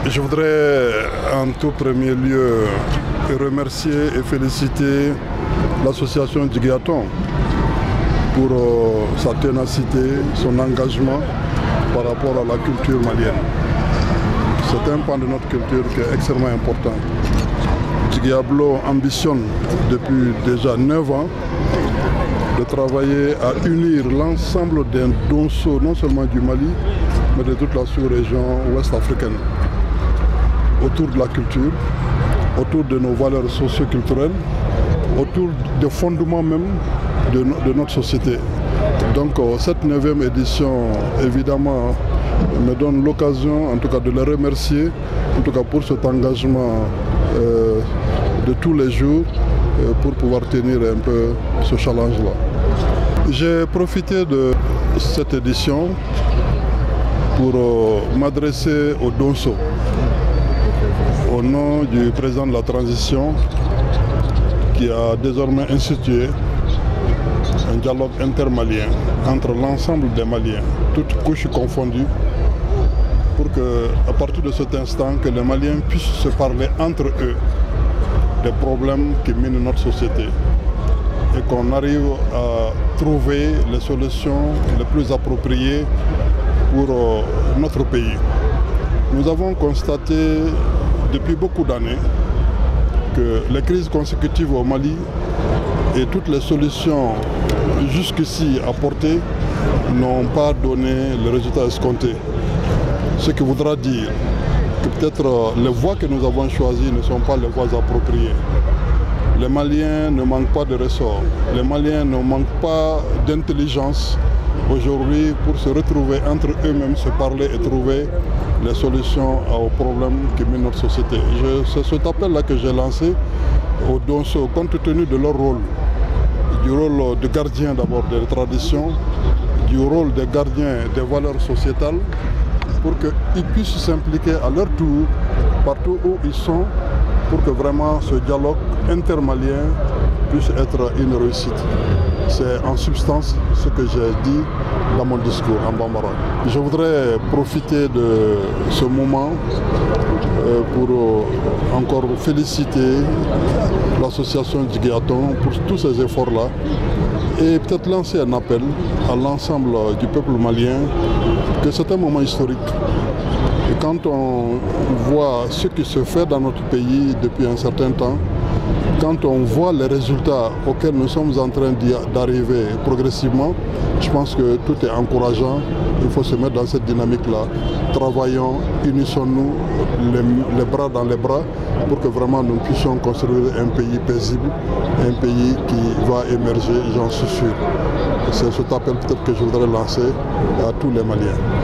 Je voudrais en tout premier lieu remercier et féliciter l'association Djigyaton pour sa ténacité, son engagement par rapport à la culture malienne. C'est un pan de notre culture qui est extrêmement important. Djigyablo ambitionne depuis déjà 9 ans de travailler à unir l'ensemble des donsos, non seulement du Mali, mais de toute la sous-région ouest africaine, autour de la culture, autour de nos valeurs socio-culturelles, autour des fondements même de notre société. Donc cette 9e édition, évidemment, me donne l'occasion, en tout cas, de les remercier, en tout cas pour cet engagement de tous les jours, pour pouvoir tenir un peu ce challenge-là. J'ai profité de cette édition pour m'adresser aux Donso, au nom du président de la transition qui a désormais institué un dialogue intermalien entre l'ensemble des Maliens, toutes couches confondues, pour que, à partir de cet instant, que les Maliens puissent se parler entre eux des problèmes qui minent notre société et qu'on arrive à trouver les solutions les plus appropriées pour notre pays. Nous avons constaté depuis beaucoup d'années que les crises consécutives au Mali et toutes les solutions jusqu'ici apportées n'ont pas donné le résultat escompté. Ce qui voudra dire que peut-être les voies que nous avons choisies ne sont pas les voies appropriées. Les Maliens ne manquent pas de ressorts, les Maliens ne manquent pas d'intelligence aujourd'hui pour se retrouver entre eux-mêmes, se parler et trouver les solutions aux problèmes qui minent notre société. C'est cet appel-là que j'ai lancé aux Donso, compte tenu de leur rôle, du rôle de gardien d'abord des traditions, du rôle des gardiens des valeurs sociétales, pour qu'ils puissent s'impliquer à leur tour partout où ils sont, pour que vraiment ce dialogue intermalien puisse être une réussite. C'est en substance ce que j'ai dit dans mon discours en bambara. Je voudrais profiter de ce moment pour encore féliciter l'association Djigyaton pour tous ces efforts-là et peut-être lancer un appel à l'ensemble du peuple malien que c'est un moment historique. Et quand on voit ce qui se fait dans notre pays depuis un certain temps, quand on voit les résultats auxquels nous sommes en train d'arriver progressivement, je pense que tout est encourageant. Il faut se mettre dans cette dynamique-là. Travaillons, unissons-nous les bras dans les bras pour que vraiment nous puissions construire un pays paisible, un pays qui va émerger, j'en suis sûr. C'est cet appel peut-être que je voudrais lancer à tous les Maliens.